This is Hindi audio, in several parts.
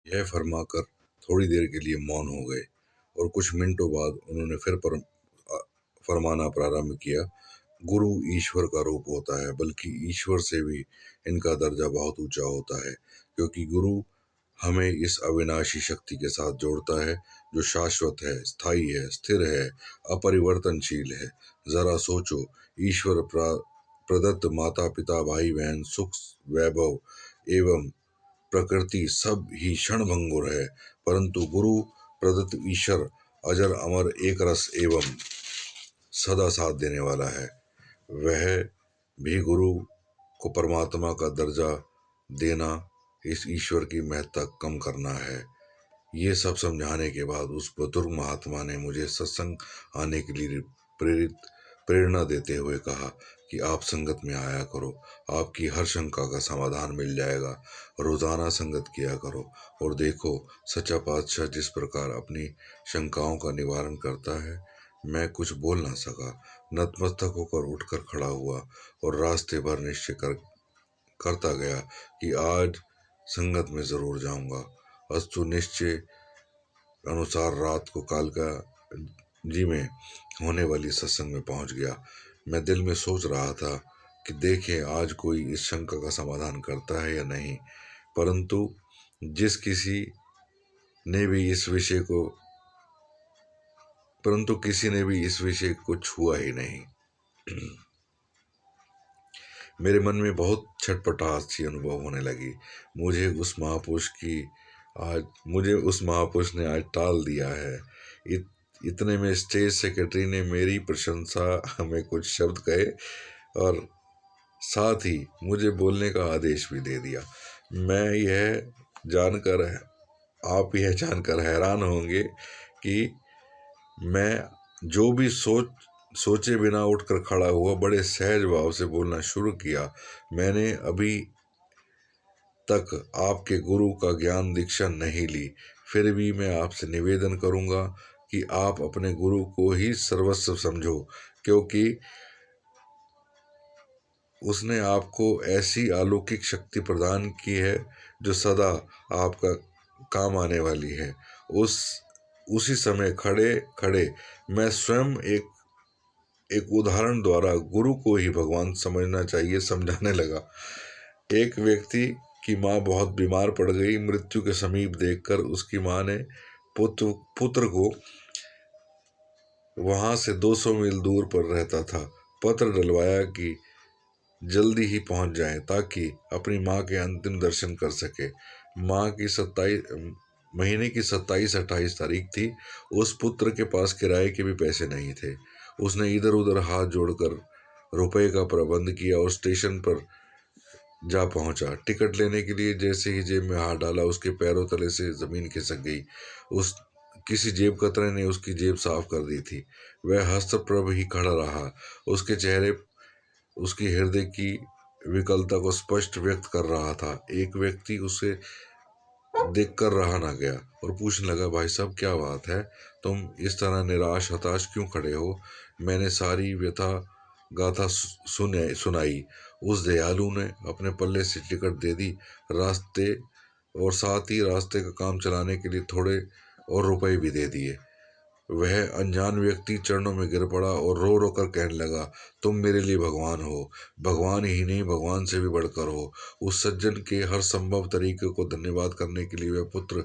यह फरमाकर थोड़ी देर के लिए मौन हो गए और कुछ मिनटों बाद उन्होंने फिर फरमाना प्रारंभ किया। गुरु ईश्वर का रूप होता है, बल्कि ईश्वर से भी इनका दर्जा बहुत ऊंचा होता है, क्योंकि गुरु हमें इस अविनाशी शक्ति के साथ जोड़ता है जो शाश्वत है, स्थायी है, स्थिर है, अपरिवर्तनशील है। जरा सोचो, ईश्वर प्रदत्त माता पिता भाई बहन सुख वैभव एवं प्रकृति सब ही क्षणभंगुर है, परंतु गुरु प्रदत्त ईश्वर अजर अमर एक रस एवं सदा साथ देने वाला है। वह भी गुरु को परमात्मा का दर्जा देना इस ईश्वर की महत्ता कम करना है। ये सब समझाने के बाद उस बुजुर्ग महात्मा ने मुझे सत्संग आने के लिए प्रेरणा देते हुए कहा कि आप संगत में आया करो, आपकी हर शंका का समाधान मिल जाएगा। रोजाना संगत किया करो और देखो सच्चा पातशाह जिस प्रकार अपनी शंकाओं का निवारण करता है। मैं कुछ बोल ना सका, नतमस्तक होकर उठकर खड़ा हुआ और रास्ते भर निश्चय करता गया कि आज संगत में जरूर जाऊंगा। अस्तु निश्चय अनुसार रात को कालका जी में होने वाली सत्संग में पहुंच गया। मैं दिल में सोच रहा था कि देखें आज कोई इस शंका का समाधान करता है या नहीं, परंतु जिस किसी ने भी इस विषय को परंतु किसी ने भी इस विषय को छुआ ही नहीं। मेरे मन में बहुत छटपटाहट सी अनुभव होने लगी। मुझे उस महापुरुष ने आज टाल दिया है। इतने में स्टेज सेक्रेटरी ने मेरी प्रशंसा में कुछ शब्द कहे और साथ ही मुझे बोलने का आदेश भी दे दिया। आप यह जानकर हैरान होंगे कि मैं जो भी सोचे बिना उठकर खड़ा हुआ, बड़े सहज भाव से बोलना शुरू किया। मैंने अभी तक आपके गुरु का ज्ञान दीक्षा नहीं ली, फिर भी मैं आपसे निवेदन करूंगा कि आप अपने गुरु को ही सर्वस्व समझो, क्योंकि उसने आपको ऐसी अलौकिक शक्ति प्रदान की है जो सदा आपका काम आने वाली है। उसी समय खड़े खड़े मैं स्वयं एक उदाहरण द्वारा गुरु को ही भगवान समझना चाहिए समझाने लगा। एक व्यक्ति की माँ बहुत बीमार पड़ गई। मृत्यु के समीप देखकर उसकी माँ ने पुत्र को वहां से 200 मील दूर पर रहता था पत्र डलवाया कि जल्दी ही पहुंच जाए ताकि अपनी माँ के अंतिम दर्शन कर सके। महीने की 27-28 तारीख थी। उस पुत्र के पास किराए के भी पैसे नहीं थे। उसने इधर उधर हाथ जोड़कर रुपए का प्रबंध किया और स्टेशन पर जा पहुंचा। टिकट लेने के लिए जैसे ही जेब में हाथ डाला, उसके पैरों तले से जमीन खिसक गई। किसी जेब कतरे ने उसकी जेब साफ कर दी थी। वह हस्तप्रभ ही खड़ा रहा। उसके चेहरे उसकी हृदय की विकलता को स्पष्ट व्यक्त कर रहा था। एक व्यक्ति उसे देखकर रहा ना गया और पूछने लगा, भाई साहब क्या बात है, तुम इस तरह निराश हताश क्यों खड़े हो? मैंने सारी व्यथा गाथा सुनाई। उस दयालु ने अपने पल्ले से टिकट दे दी, साथ ही रास्ते का काम चलाने के लिए थोड़े और रुपए भी दे दिए। वह अनजान व्यक्ति चरणों में गिर पड़ा और रो रो कर कहने लगा, तुम मेरे लिए भगवान हो, भगवान ही नहीं भगवान से भी बढ़कर हो। उस सज्जन के हर संभव तरीके को धन्यवाद करने के लिए वह पुत्र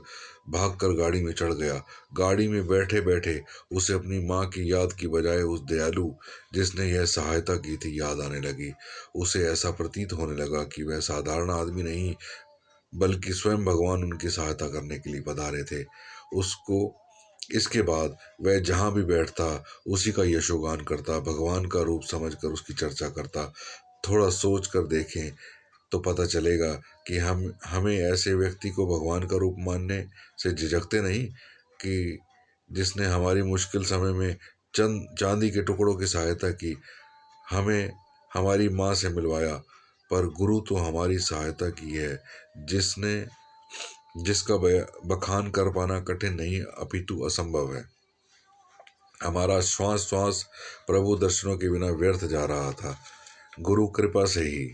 भागकर गाड़ी में चढ़ गया। गाड़ी में बैठे बैठे उसे अपनी माँ की याद की बजाय उस दयालु जिसने यह सहायता की थी याद आने लगी। उसे ऐसा प्रतीत होने लगा कि वह साधारण आदमी नहीं, बल्कि स्वयं भगवान उनकी सहायता करने के लिए पधारे थे। इसके बाद वह जहां भी बैठता उसी का यशोगान करता, भगवान का रूप समझकर उसकी चर्चा करता। थोड़ा सोच कर देखें तो पता चलेगा कि हमें ऐसे व्यक्ति को भगवान का रूप मानने से झिझकते नहीं कि जिसने हमारी मुश्किल समय में चंद चांदी के टुकड़ों की सहायता की, हमें हमारी माँ से मिलवाया। पर गुरु तो हमारी सहायता की है, जिसका बखान कर पाना कठिन नहीं अपितु असंभव है। हमारा श्वास श्वास प्रभु दर्शनों के बिना व्यर्थ जा रहा था। गुरु कृपा से ही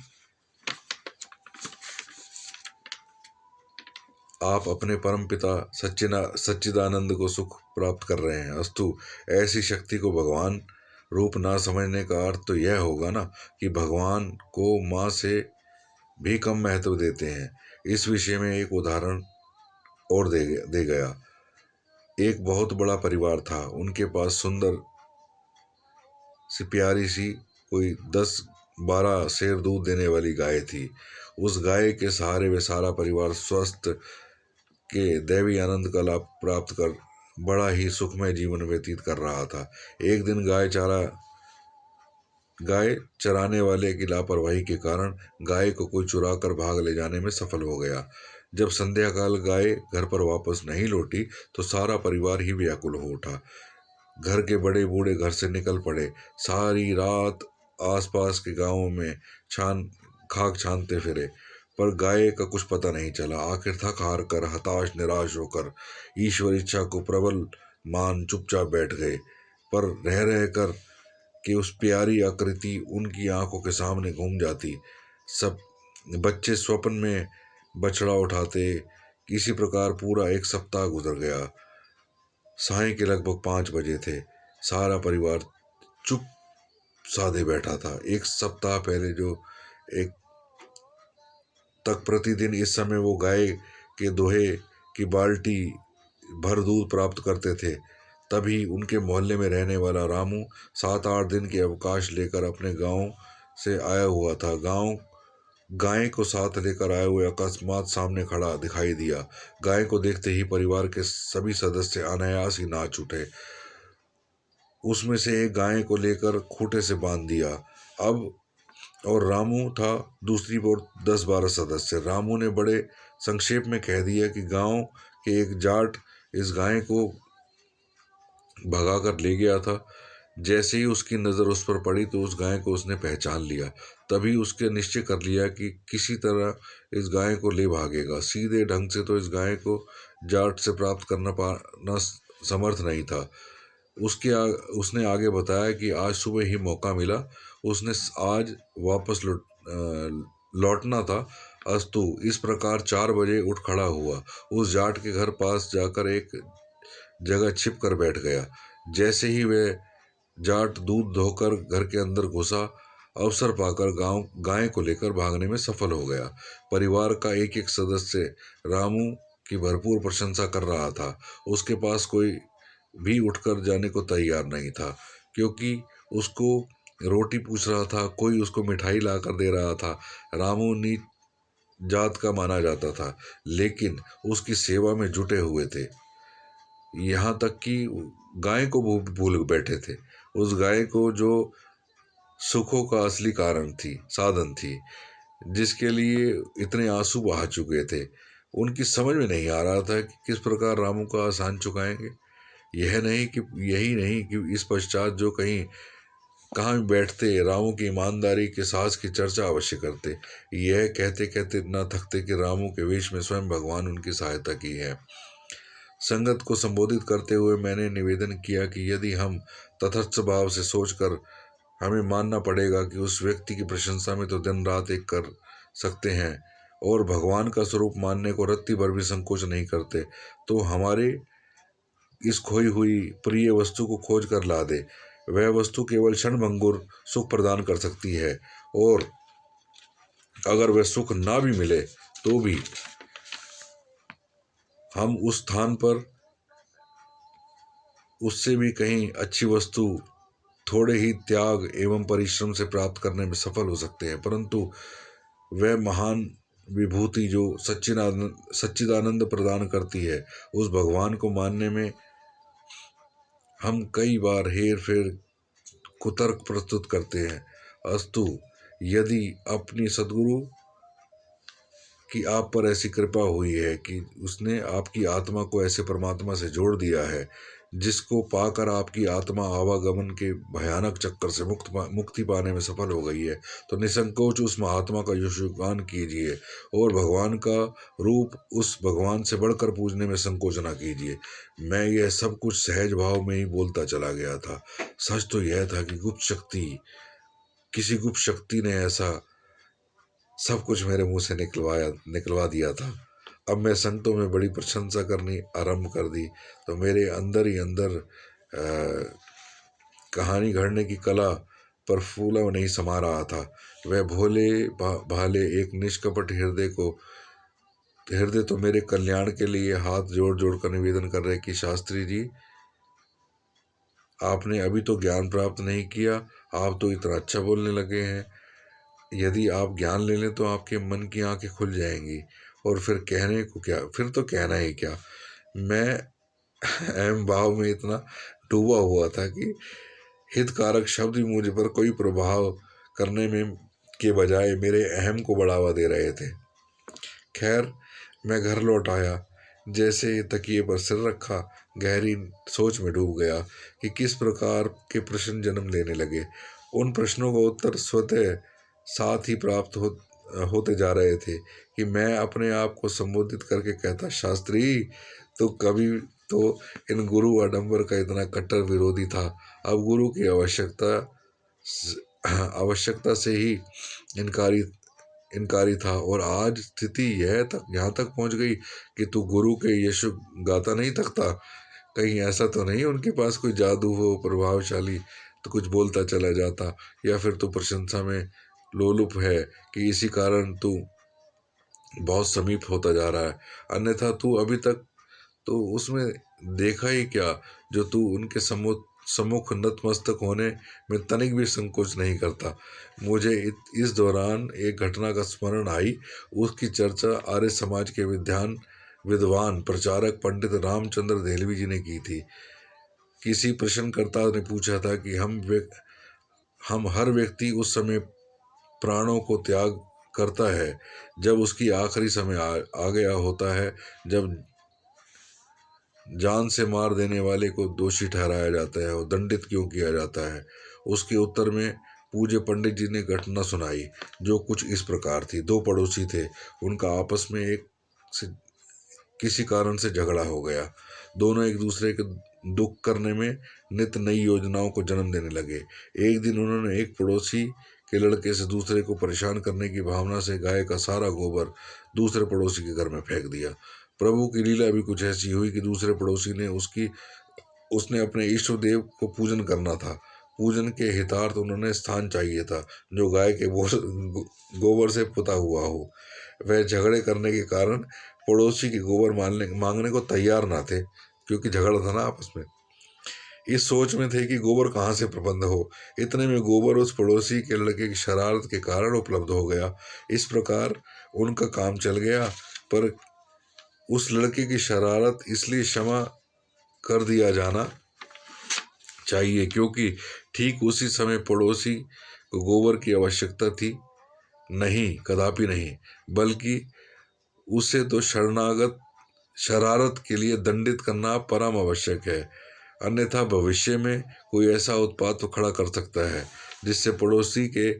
आप अपने परम पिता सच्चिदानंद को सुख प्राप्त कर रहे हैं। अस्तु, ऐसी शक्ति को भगवान रूप ना समझने का अर्थ तो यह होगा ना कि भगवान को माँ से भी कम महत्व देते हैं। इस विषय में एक उदाहरण और दे गया। एक बहुत बड़ा परिवार था। उनके पास सुंदर सी प्यारी सी कोई 10-12 शेर दूध देने वाली गाय थी। उस गाय के सहारे वे सारा परिवार स्वस्थ के दैवी आनंद का लाभ प्राप्त कर बड़ा ही सुखमय जीवन व्यतीत कर रहा था। एक दिन गाय चराने वाले की लापरवाही के कारण गाय को कोई चुरा कर भाग ले जाने में सफल हो गया। जब संध्या काल गाय घर पर वापस नहीं लौटी तो सारा परिवार ही व्याकुल हो उठा। घर के बड़े बूढ़े घर से निकल पड़े। सारी रात आसपास के गांवों में खाक छानते फिरे, पर गाय का कुछ पता नहीं चला। आखिर थक हार कर, हताश निराश होकर, ईश्वर इच्छा को प्रबल मान चुपचाप बैठ गए। पर रह रह कर कि उस प्यारी आकृति उनकी आंखों के सामने घूम जाती। सब बच्चे स्वप्न में बछड़ा उठाते। किसी प्रकार पूरा एक सप्ताह गुजर गया। साय के लगभग 5 बजे थे। सारा परिवार चुप साधे बैठा था। एक सप्ताह पहले जो एक तक प्रतिदिन इस समय वो गाय के दोहे की बाल्टी भर दूध प्राप्त करते थे, तभी उनके मोहल्ले में रहने वाला रामू 7-8 दिन के अवकाश लेकर अपने गांव से आया हुआ था। गाय को साथ लेकर आए हुए अकस्मात सामने खड़ा दिखाई दिया। गाय को देखते ही परिवार के सभी सदस्य अनायास ही नाच उठे। उसमें से एक गाय को लेकर खूंटे से बांध दिया। अब और रामू था दूसरी ओर 10-12 सदस्य। रामू ने बड़े संक्षेप में कह दिया कि गांव के एक जाट इस गाय को भगाकर ले गया था। जैसे ही उसकी नज़र उस पर पड़ी तो उस गाय को उसने पहचान लिया। तभी उसके निश्चय कर लिया कि किसी तरह इस गाय को ले भागेगा। सीधे ढंग से तो इस गाय को जाट से प्राप्त पाना समर्थ नहीं था। उसने आगे बताया कि आज सुबह ही मौका मिला। उसने आज वापस लौटना था। अस्तु, इस प्रकार 4 बजे उठ खड़ा हुआ। उस जाट के घर पास जाकर एक जगह छिप कर बैठ गया। जैसे ही वह जाट दूध धोकर घर के अंदर घुसा, अवसर पाकर गाय को लेकर भागने में सफल हो गया। परिवार का एक एक सदस्य रामू की भरपूर प्रशंसा कर रहा था। उसके पास कोई भी उठकर जाने को तैयार नहीं था, क्योंकि उसको रोटी पूछ रहा था, कोई उसको मिठाई लाकर दे रहा था। रामू नीच जात का माना जाता था, लेकिन उसकी सेवा में जुटे हुए थे। यहाँ तक कि गाय को भूल बैठे थे। उस गाय को जो सुखों का असली साधन थी, जिसके लिए इतने आंसू बहा चुके थे, उनकी समझ में नहीं आ रहा था कि किस प्रकार रामू का आसान चुकाएंगे। यही नहीं कि इस पश्चात जो कहाँ भी बैठते रामू की ईमानदारी के साहस की चर्चा अवश्य करते। यह कहते कहते न थकते कि रामू के वेश में स्वयं भगवान उनकी सहायता की है। संगत को संबोधित करते हुए मैंने निवेदन किया कि यदि हम तटस्थ भाव से सोचकर हमें मानना पड़ेगा कि उस व्यक्ति की प्रशंसा में तो दिन रात एक कर सकते हैं और भगवान का स्वरूप मानने को रत्ती भर भी संकोच नहीं करते, तो हमारे इस खोई हुई प्रिय वस्तु को खोज कर ला दे। वह वस्तु केवल क्षणभंगुर सुख प्रदान कर सकती है, और अगर वह सुख ना भी मिले तो भी हम उस स्थान पर उससे भी कहीं अच्छी वस्तु थोड़े ही त्याग एवं परिश्रम से प्राप्त करने में सफल हो सकते हैं। परंतु वह महान विभूति जो सच्चिदानंद प्रदान करती है, उस भगवान को मानने में हम कई बार हेर फेर कुतर्क प्रस्तुत करते हैं। अस्तु, यदि अपनी सद्गुरु कि आप पर ऐसी कृपा हुई है कि उसने आपकी आत्मा को ऐसे परमात्मा से जोड़ दिया है, जिसको पाकर आपकी आत्मा आवागमन के भयानक चक्कर से मुक्ति पाने में सफल हो गई है, तो निसंकोच उस महात्मा का यशोगान कीजिए और भगवान का रूप उस भगवान से बढ़कर पूजने में संकोच न कीजिए। मैं यह सब कुछ सहज भाव में ही बोलता चला गया था। सच तो यह था कि किसी गुप्त शक्ति ने ऐसा सब कुछ मेरे मुंह से निकलवा दिया था। अब मैं संतों में बड़ी प्रशंसा करनी आरंभ कर दी तो मेरे अंदर ही अंदर कहानी गढ़ने की कला पर फूला नहीं समा रहा था। वह भोले भाले एक निष्कपट हृदय तो मेरे कल्याण के लिए हाथ जोड़ जोड़ कर निवेदन कर रहे कि शास्त्री जी, आपने अभी तो ज्ञान प्राप्त नहीं किया, आप तो इतना अच्छा बोलने लगे हैं। यदि आप ज्ञान ले लें तो आपके मन की आंखें खुल जाएंगी और फिर कहने को क्या, फिर तो कहना ही क्या। मैं अहम भाव में इतना डूबा हुआ था कि हितकारक शब्द भी मुझ पर कोई प्रभाव करने में के बजाय मेरे अहम को बढ़ावा दे रहे थे। खैर, मैं घर लौट आया, जैसे तकिए पर सिर रखा गहरी सोच में डूब गया कि किस प्रकार के प्रश्न जन्म लेने लगे। उन प्रश्नों का उत्तर स्वतः साथ ही प्राप्त होते जा रहे थे कि मैं अपने आप को संबोधित करके कहता, शास्त्री, तो कभी तो इन गुरु आडंबर का इतना कट्टर विरोधी था, अब गुरु की आवश्यकता से ही इनकारी इनकारी था, और आज स्थिति यह तक यहाँ तक पहुंच गई कि तू गुरु के यशु गाता नहीं थकता। कहीं ऐसा तो नहीं उनके पास कोई जादू हो प्रभावशाली तो कुछ बोलता चला जाता, या फिर तू प्रशंसा में लोलुप है कि इसी कारण तू बहुत समीप होता जा रहा है, अन्यथा तू अभी तक तो उसमें देखा ही क्या जो तू उनके सम्मुख नतमस्तक होने में तनिक भी संकोच नहीं करता। मुझे इस दौरान एक घटना का स्मरण आई। उसकी चर्चा आर्य समाज के विद्वान प्रचारक पंडित रामचंद्र देहलवी जी ने की थी। किसी प्रश्नकर्ता ने पूछा था कि हम हर व्यक्ति उस समय प्राणों को त्याग करता है जब उसकी आखिरी समय आ गया होता है, जब जान से मार देने वाले को दोषी ठहराया जाता है और दंडित क्यों किया जाता है। उसके उत्तर में पूज्य पंडित जी ने घटना सुनाई, जो कुछ इस प्रकार थी। दो पड़ोसी थे, उनका आपस में किसी कारण से झगड़ा हो गया। दोनों एक दूसरे के दुख करने में नित नई योजनाओं को जन्म देने लगे। एक दिन उन्होंने एक पड़ोसी के लड़के से दूसरे को परेशान करने की भावना से गाय का सारा गोबर दूसरे पड़ोसी के घर में फेंक दिया। प्रभु की लीला भी कुछ ऐसी हुई कि दूसरे पड़ोसी ने उसने अपने इष्ट देव को पूजन करना था। पूजन के हितार्थ उन्होंने स्थान चाहिए था जो गाय के गोबर से पुता हुआ हो। वह झगड़े करने के कारण पड़ोसी के गोबर मांगने को तैयार ना थे, क्योंकि झगड़ा था ना आपस में। इस सोच में थे कि गोबर कहाँ से प्रबंध हो। इतने में गोबर उस पड़ोसी के लड़के की शरारत के कारण उपलब्ध हो गया। इस प्रकार उनका काम चल गया, पर उस लड़के की शरारत इसलिए क्षमा कर दिया जाना चाहिए क्योंकि ठीक उसी समय पड़ोसी को गोबर की आवश्यकता थी। नहीं, कदापि नहीं, बल्कि उसे तो शरारत के लिए दंडित करना परम आवश्यक है, अन्यथा भविष्य में कोई ऐसा उत्पात तो खड़ा कर सकता है जिससे पड़ोसी के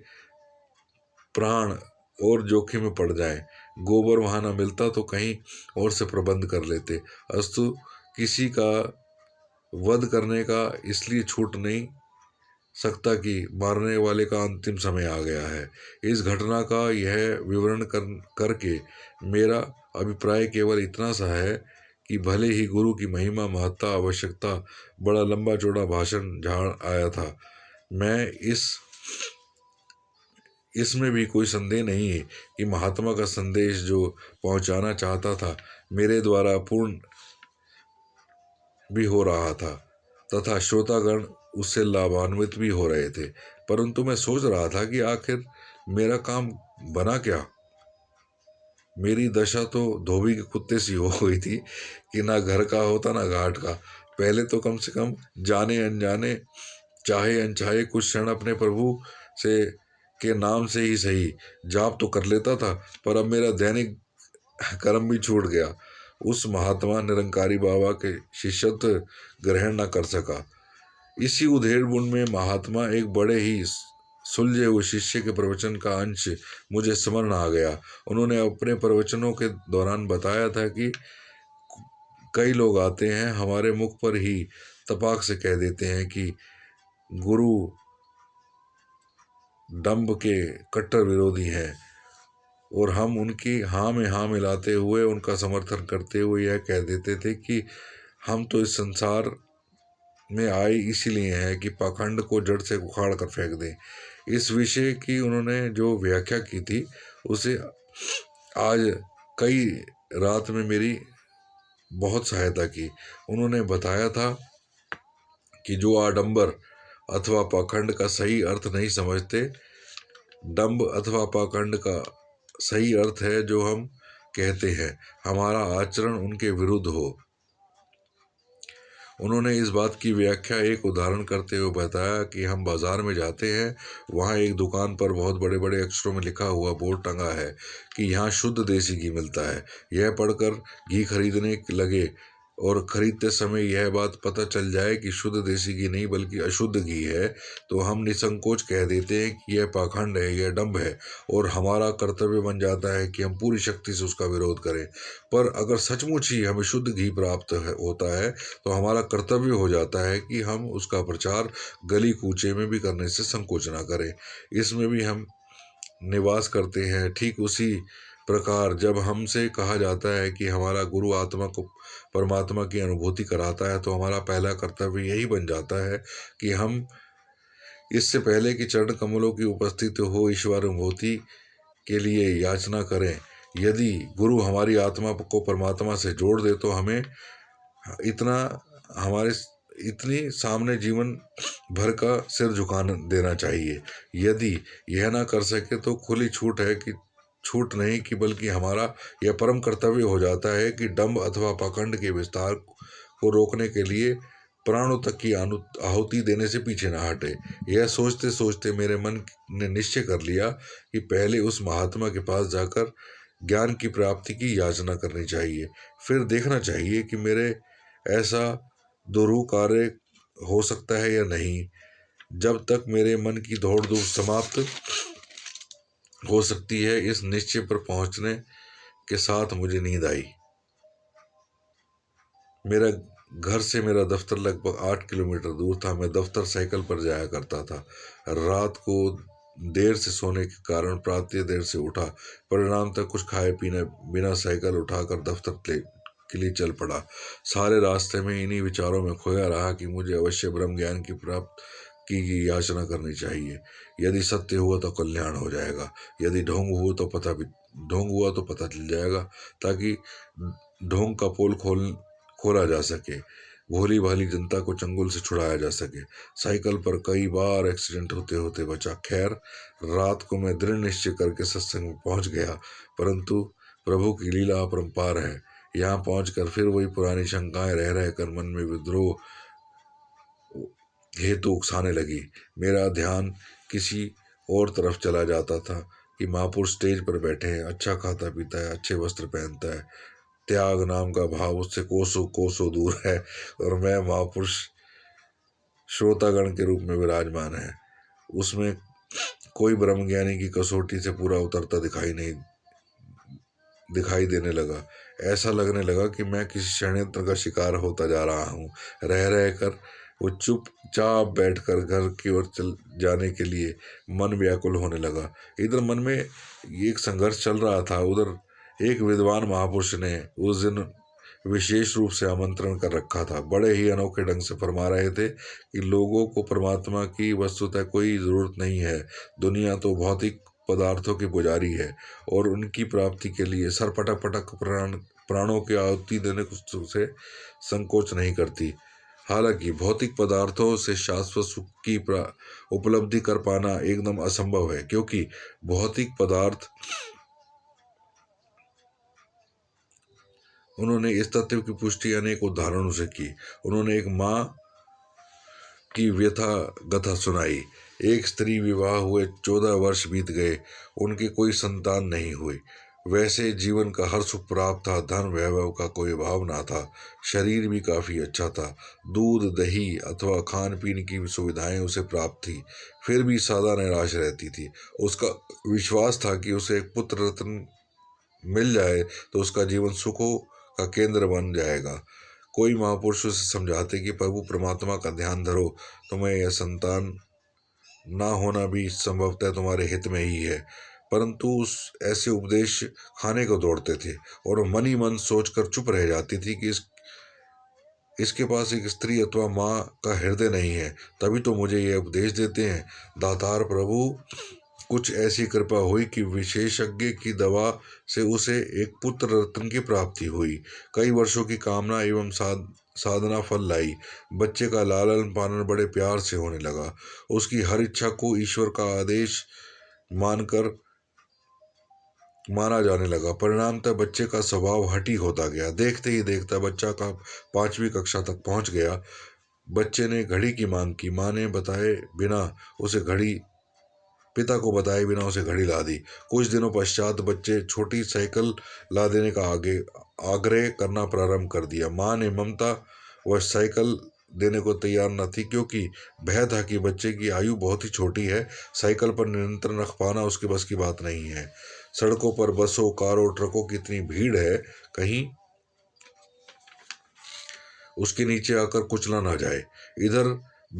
प्राण और जोखिम में पड़ जाए। गोबर वहां न मिलता तो कहीं और से प्रबंध कर लेते। अस्तु, किसी का वध करने का इसलिए छूट नहीं सकता कि मारने वाले का अंतिम समय आ गया है। इस घटना का यह विवरण करके मेरा अभिप्राय केवल इतना सा है कि भले ही गुरु की महिमा, महत्ता, आवश्यकता बड़ा लंबा चौड़ा भाषण झाड़ आया था, मैं इसमें भी कोई संदेह नहीं है कि महात्मा का संदेश जो पहुंचाना चाहता था मेरे द्वारा पूर्ण भी हो रहा था तथा श्रोतागण उससे लाभान्वित भी हो रहे थे। परंतु मैं सोच रहा था कि आखिर मेरा काम बना क्या। मेरी दशा तो धोबी के कुत्ते सी हो गई थी कि ना घर का होता ना घाट का। पहले तो कम से कम जाने अनजाने, चाहे अनचाहे कुछ क्षण अपने प्रभु से के नाम से ही सही जाप तो कर लेता था, पर अब मेरा दैनिक कर्म भी छूट गया। उस महात्मा निरंकारी बाबा के शिष्यत्व ग्रहण न कर सका। इसी उधेड़ बुन में महात्मा एक बड़े ही सुलझे हुए शिष्य के प्रवचन का अंश मुझे स्मरण आ गया। उन्होंने अपने प्रवचनों के दौरान बताया था कि कई लोग आते हैं, हमारे मुख पर ही तपाक से कह देते हैं कि गुरु डंब के कट्टर विरोधी हैं, और हम उनकी हाँ में हाँ मिलाते हुए उनका समर्थन करते हुए यह कह देते थे कि हम तो इस संसार में आए इसीलिए हैं कि पाखंड को जड़ से उखाड़ कर फेंक दें। इस विषय की उन्होंने जो व्याख्या की थी उसे आज कई रात में मेरी बहुत सहायता की। उन्होंने बताया था कि जो आडंबर अथवा पाखंड का सही अर्थ नहीं समझते, डंब अथवा पाखंड का सही अर्थ है जो हम कहते हैं हमारा आचरण उनके विरुद्ध हो। उन्होंने इस बात की व्याख्या एक उदाहरण करते हुए बताया कि हम बाजार में जाते हैं, वहाँ एक दुकान पर बहुत बड़े बड़े अक्षरों में लिखा हुआ बोर्ड टंगा है कि यहाँ शुद्ध देसी घी मिलता है। यह पढ़कर घी खरीदने लगे और खरीदते समय यह बात पता चल जाए कि शुद्ध देसी घी नहीं बल्कि अशुद्ध घी है, तो हम निसंकोच कह देते हैं कि यह पाखंड है, यह डंभ है, और हमारा कर्तव्य बन जाता है कि हम पूरी शक्ति से उसका विरोध करें। पर अगर सचमुच ही हमें शुद्ध घी प्राप्त होता है तो हमारा कर्तव्य हो जाता है कि हम उसका प्रचार गली कूचे में भी करने से संकोच ना करें। इसमें भी हम निवास करते हैं। ठीक उसी प्रकार जब हमसे कहा जाता है कि हमारा गुरु आत्मा को परमात्मा की अनुभूति कराता है, तो हमारा पहला कर्तव्य यही बन जाता है कि हम इससे पहले कि चरण कमलों की उपस्थिति हो ईश्वर अनुभूति के लिए याचना करें। यदि गुरु हमारी आत्मा को परमात्मा से जोड़ दे तो हमें इतना हमारे इतनी सामने जीवन भर का सिर झुका देना चाहिए। यदि यह ना कर सके तो खुली छूट है कि छूट नहीं कि बल्कि हमारा यह परम कर्तव्य हो जाता है कि डंभ अथवा पाखंड के विस्तार को रोकने के लिए प्राणों तक की आहुति देने से पीछे ना हटे। यह सोचते सोचते मेरे मन ने निश्चय कर लिया कि पहले उस महात्मा के पास जाकर ज्ञान की प्राप्ति की याचना करनी चाहिए, फिर देखना चाहिए कि मेरे ऐसा दुरूह कार्य हो सकता है या नहीं। जब तक मेरे मन की दौड़ धूप समाप्त हो सकती है, इस निश्चय पर पहुंचने के साथ मुझे नींद आई। मेरा घर से मेरा दफ्तर लगभग 8 किलोमीटर दूर था। मैं दफ्तर साइकिल पर जाया करता था। रात को देर से सोने के कारण प्रातः देर से उठा, परिणाम तक कुछ खाए पीने बिना साइकिल उठाकर दफ्तर के लिए चल पड़ा। सारे रास्ते में इन्हीं विचारों में खोया रहा कि मुझे अवश्य ब्रह्म ज्ञान की प्राप्त की याचना करनी चाहिए। यदि सत्य हुआ तो कल्याण हो जाएगा, यदि ढोंग हुआ तो पता चल जाएगा, ताकि ढोंग का पोल खोला जा सके, भोली भाली जनता को चंगुल से छुड़ाया जा सके। साइकिल पर कई बार एक्सीडेंट होते होते बचा। खैर, रात को मैं दृढ़ निश्चय करके सत्संग में पहुंच गया, परंतु प्रभु की लीला अपरंपार है। यहाँ पहुंचकर फिर वही पुरानी शंकाएं रह रहकर मन में विद्रोह हेतु उकसाने लगी। मेरा ध्यान किसी और तरफ चला जाता था कि महापुरुष स्टेज पर बैठे हैं, अच्छा खाता पीता है, अच्छे वस्त्र पहनता है, त्याग नाम का भाव उससे कोसों कोसों दूर है, और मैं महापुरुष श्रोतागण के रूप में विराजमान है। उसमें कोई ब्रह्मज्ञानी की कसौटी से पूरा उतरता दिखाई देने लगा। ऐसा लगने लगा कि मैं किसी षड्यंत्र का शिकार होता जा रहा हूँ। रह रह कर वो चुपचाप बैठकर घर की ओर चल जाने के लिए मन व्याकुल होने लगा। इधर मन में एक संघर्ष चल रहा था, उधर एक विद्वान महापुरुष ने उस दिन विशेष रूप से आमंत्रण कर रखा था। बड़े ही अनोखे ढंग से फरमा रहे थे कि लोगों को परमात्मा की वस्तुतः कोई जरूरत नहीं है। दुनिया तो भौतिक पदार्थों की पुजारी है और उनकी प्राप्ति के लिए सरपटक पटक प्राणों की आहुति देने से संकोच नहीं करती। हालांकि भौतिक पदार्थों से शाश्वत सुख की उपलब्धि कर पाना एकदम असंभव है, क्योंकि भौतिक पदार्थ उन्होंने इस तथ्य की पुष्टि अनेक उदाहरणों से की। उन्होंने एक माँ की व्यथा गथा सुनाई। एक स्त्री विवाह हुए 14 वर्ष बीत गए, उनकी कोई संतान नहीं हुई। वैसे जीवन का हर सुख प्राप्त था, धन वैभव का कोई अभाव ना था, शरीर भी काफी अच्छा था, दूध दही अथवा खान पीन की सुविधाएं उसे प्राप्त थी, फिर भी सदा निराश रहती थी। उसका विश्वास था कि उसे एक पुत्र रत्न मिल जाए तो उसका जीवन सुखों का केंद्र बन जाएगा। कोई महापुरुष उसे समझाते कि प्रभु परमात्मा का ध्यान धरो, तुम्हें यह संतान ना होना भी संभवतः तुम्हारे हित में ही है, परंतु उस ऐसे उपदेश खाने को दौड़ते थे और मन ही मन सोचकर चुप रह जाती थी कि इसके पास एक स्त्री अथवा माँ का हृदय नहीं है, तभी तो मुझे ये उपदेश देते हैं। दातार प्रभु, कुछ ऐसी कृपा हुई कि विशेषज्ञ की दवा से उसे एक पुत्र रत्न की प्राप्ति हुई। कई वर्षों की कामना एवं साधना फल लाई। बच्चे का लालन पालन बड़े प्यार से होने लगा। उसकी हर इच्छा को ईश्वर का आदेश मानकर माना जाने लगा। परिणामतः बच्चे का स्वभाव हठी होता गया। देखते ही देखता बच्चा का 5वीं कक्षा तक पहुंच गया। बच्चे ने घड़ी की मांग की। माँ ने बताए बिना उसे घड़ी पिता को बताए बिना उसे घड़ी ला दी। कुछ दिनों पश्चात बच्चे छोटी साइकिल ला देने का आग्रह करना प्रारंभ कर दिया। माँ ने ममता वह साइकिल देने को तैयार न थी, क्योंकि भय था कि बच्चे की आयु बहुत ही छोटी है, साइकिल पर नियंत्रण रख पाना उसके बस की बात नहीं है। सड़कों पर बसों, कारों, ट्रकों की इतनी भीड़ है, कहीं उसके नीचे आकर कुचला ना जाए। इधर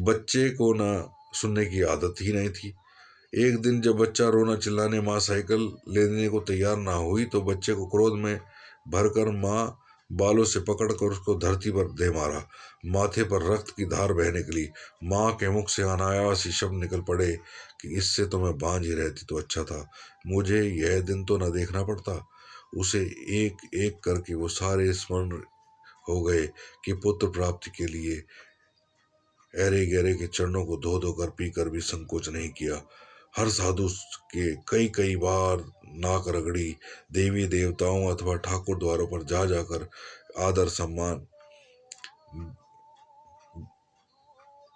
बच्चे को ना सुनने की आदत ही नहीं थी। एक दिन जब बच्चा रोना चिल्लाने माँ साइकिल लेने को तैयार ना हुई तो बच्चे को क्रोध में भरकर माँ बालों से पकड़कर उसको धरती पर दे मारा। माथे पर रक्त की धार बहने लगी। माँ के मुख से अनायास ही शब्द निकल पड़े कि इससे तो मैं बांझ ही रहती तो अच्छा था, मुझे यह दिन तो न देखना पड़ता। उसे एक एक करके वो सारे स्मरण हो गए कि पुत्र प्राप्ति के लिए ऐरे गहरे के चरणों को धो धो कर पीकर भी संकोच नहीं किया। हर साधु के कई कई बार नाक रगड़ी। देवी देवताओं अथवा ठाकुर द्वारों पर जा जाकर आदर सम्मान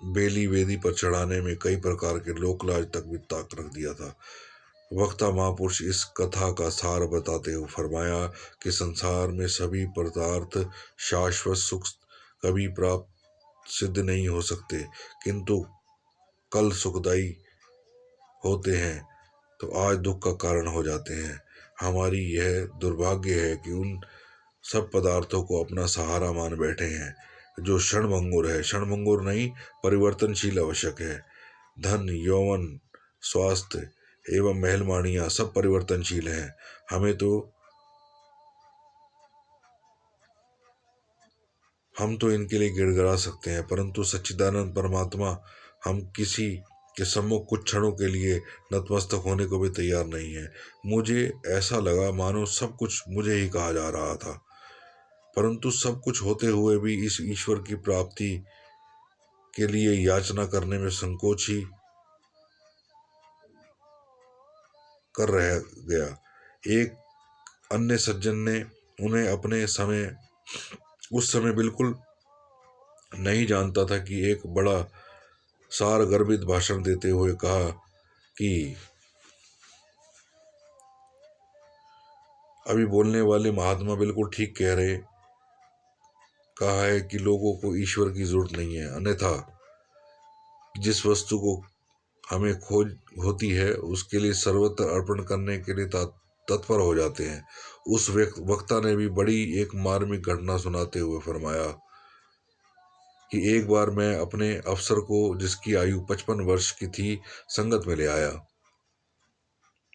बेली वेदी पर चढ़ाने में कई प्रकार के लोकलाज तक भी ताक रख दिया था। वक्ता महापुरुष इस कथा का सार बताते हुए फरमाया कि संसार में सभी पदार्थ शाश्वत सुख कभी प्राप्त सिद्ध नहीं हो सकते, किंतु कल सुखदायी होते हैं तो आज दुख का कारण हो जाते हैं। हमारी यह दुर्भाग्य है कि उन सब पदार्थों को अपना सहारा मान बैठे हैं जो क्षणभंगुर है। क्षणभंगुर नहीं, परिवर्तनशील आवश्यक है। धन, यौवन, स्वास्थ्य एवं महलमानियां सब परिवर्तनशील हैं। हम तो इनके लिए गिड़गिड़ा सकते हैं, परंतु सच्चिदानंद परमात्मा हम किसी के सम्मुख कुछ क्षणों के लिए नतमस्तक होने को भी तैयार नहीं है। मुझे ऐसा लगा मानो सब कुछ मुझे ही कहा जा रहा था, परंतु सब कुछ होते हुए भी इस ईश्वर की प्राप्ति के लिए याचना करने में संकोच ही कर रह गया। एक अन्य सज्जन ने उन्हें उस समय बिल्कुल नहीं जानता था कि एक बड़ा सार गर्भित भाषण देते हुए कहा कि अभी बोलने वाले महात्मा बिल्कुल ठीक कहा है कि लोगों को ईश्वर की जरूरत नहीं है, अन्यथा जिस वस्तु को हमें खोज होती है उसके लिए सर्वत्र अर्पण करने के लिए तत्पर हो जाते हैं। उस वक्ता ने भी बड़ी एक मार्मिक घटना सुनाते हुए फरमाया कि एक बार मैं अपने अफसर को, जिसकी आयु 55 वर्ष की थी, संगत में ले आया।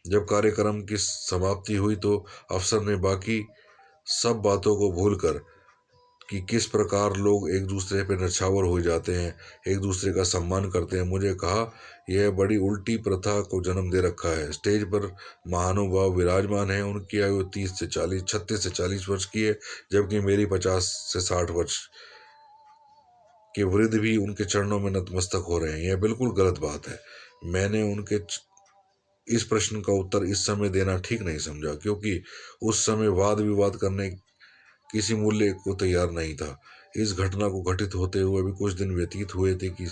जब कार्यक्रम की समाप्ति हुई तो अफसर ने बाकी सब बातों को भूलकर कि किस प्रकार लोग एक दूसरे पर नछावर हो जाते हैं, एक दूसरे का सम्मान करते हैं, मुझे कहा यह बड़ी उल्टी प्रथा को जन्म दे रखा है। स्टेज पर महानुभाव विराजमान है, उनकी आयु 36 से 40 वर्ष की है, जबकि मेरी 50 से 60 वर्ष के वृद्ध भी उनके चरणों में नतमस्तक हो रहे हैं। यह बिल्कुल गलत बात है। मैंने उनके इस प्रश्न का उत्तर इस समय देना ठीक नहीं समझा, क्योंकि उस समय वाद विवाद करने किसी मूल्य को तैयार नहीं था। इस घटना को घटित होते हुए भी कुछ दिन व्यतीत हुए थे कि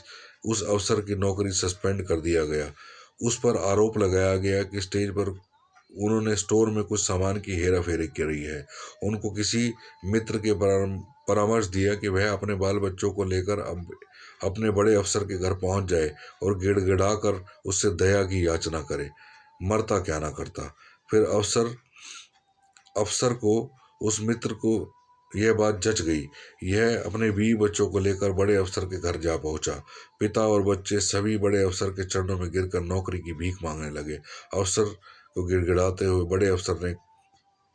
उस अफसर की नौकरी सस्पेंड कर दिया गया। उस पर आरोप लगाया गया कि स्टेज पर उन्होंने स्टोर में कुछ सामान की हेरा फेरी करी है। उनको किसी मित्र के परामर्श दिया कि वह अपने बाल बच्चों को लेकर अब अपने बड़े अफसर के घर पहुंच जाए और गिड़गिड़ा कर उससे दया की याचना करे, मरता क्या ना करता। फिर अफसर को, उस मित्र को यह बात जच गई। यह अपने 20 बच्चों को लेकर बड़े अफसर के घर जा पहुंचा। पिता और बच्चे सभी बड़े अफसर के चरणों में गिरकर नौकरी की भीख मांगने लगे। अफसर को गिड़गिड़ाते हुए बड़े अफसर ने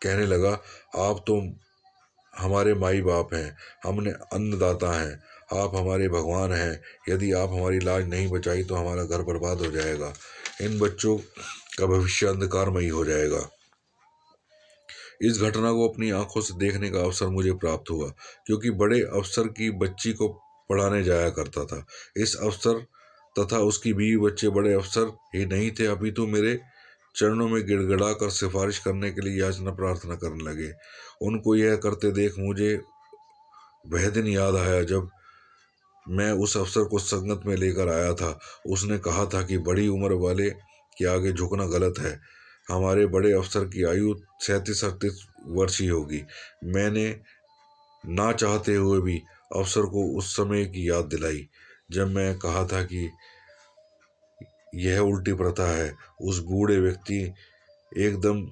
कहने लगा, आप तो हमारे माई बाप हैं, हमने अन्नदाता हैं, आप हमारे भगवान हैं। यदि आप हमारी लाज नहीं बचाई तो हमारा घर बर्बाद हो जाएगा, इन बच्चों का भविष्य अंधकारमयी हो जाएगा। इस घटना को अपनी आंखों से देखने का अवसर मुझे प्राप्त हुआ, क्योंकि बड़े अफसर की बच्ची को पढ़ाने जाया करता था। इस अफसर तथा उसकी बीवी बच्चे बड़े अफसर ही नहीं थे, अपितु मेरे चरणों में गिड़गिड़ा कर सिफारिश करने के लिए याचना प्रार्थना करने लगे। उनको यह करते देख मुझे वह दिन याद आया जब मैं उस अफसर को संगत में लेकर आया था। उसने कहा था कि बड़ी उम्र वाले के आगे झुकना गलत है। हमारे बड़े अफसर की आयु 37-38 वर्ष ही होगी। मैंने ना चाहते हुए भी अफसर को उस समय की याद दिलाई जब मैं कहा था कि यह उल्टी प्रथा है। उस बूढ़े व्यक्ति एकदम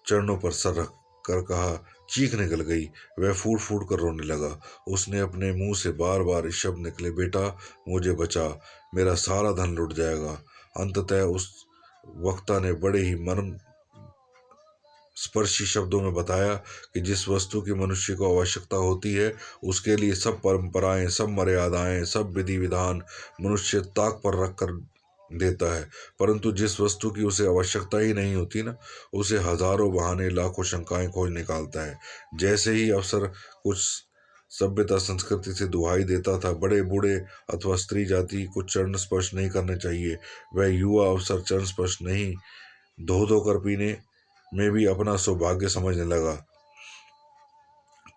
चरणों पर सर रख कर कहा, चीख निकल गई। वह फूट फूट कर रोने लगा। उसने अपने मुंह से बार बार इस शब्द निकले, बेटा मुझे बचा, मेरा सारा धन लुट जाएगा। अंततः उस वक्ता ने बड़े ही मर्म स्पर्शी शब्दों में बताया कि जिस वस्तु की मनुष्य को आवश्यकता होती है, उसके लिए सब परंपराएं, सब मर्यादाएं, सब विधि विधान मनुष्य ताक पर रख कर देता है, परंतु जिस वस्तु की उसे आवश्यकता ही नहीं होती ना, उसे हजारों बहाने, लाखों शंकाएं खोज निकालता है। जैसे ही अवसर कुछ सभ्यता संस्कृति से दुहाई देता था, बड़े बूढ़े अथवा स्त्री जाति को चरण स्पर्श नहीं करने चाहिए, वह युवा अवसर चरण स्पर्श नहीं धो धो कर पीने में भी अपना सौभाग्य समझने लगा,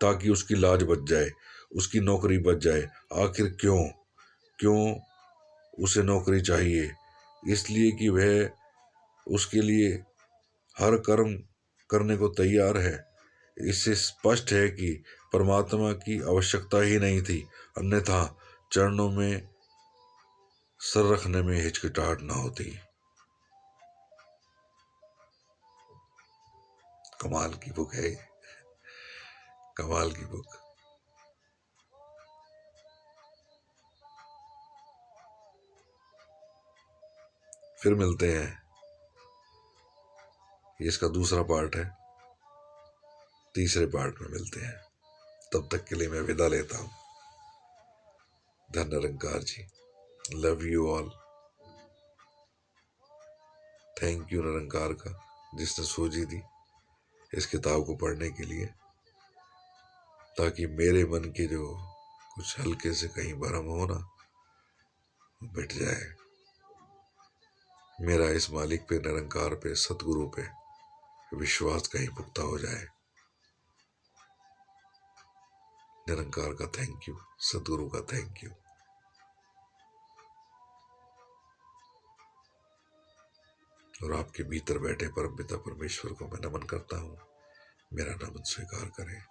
ताकि उसकी लाज बच जाए, उसकी नौकरी बच जाए। आखिर क्यों क्यों उसे नौकरी चाहिए? इसलिए कि वह उसके लिए हर कर्म करने को तैयार है। इससे स्पष्ट है कि परमात्मा की आवश्यकता ही नहीं थी, अन्यथा चरणों में सर रखने में हिचकिचाहट न होती। कमाल की बुक है, कमाल की बुक। फिर मिलते हैं, ये इसका दूसरा पार्ट है, तीसरे पार्ट में मिलते हैं। तब तक के लिए मैं विदा लेता हूँ। धन Nirankar ji, love you all. Thank you Nirankar का, जिसने सूझी दी इस किताब को पढ़ने के लिए, ताकि मेरे मन के जो कुछ हल्के से कहीं भरम हो ना, मिट जाए। मेरा इस मालिक पे, निरंकार पे, सतगुरु पे विश्वास कहीं पुख्ता हो जाए। निरंकार का थैंक यू, सतगुरु का थैंक यू। और आपके भीतर बैठे परमपिता परमेश्वर को मैं नमन करता हूँ। मेरा नमन स्वीकार करें।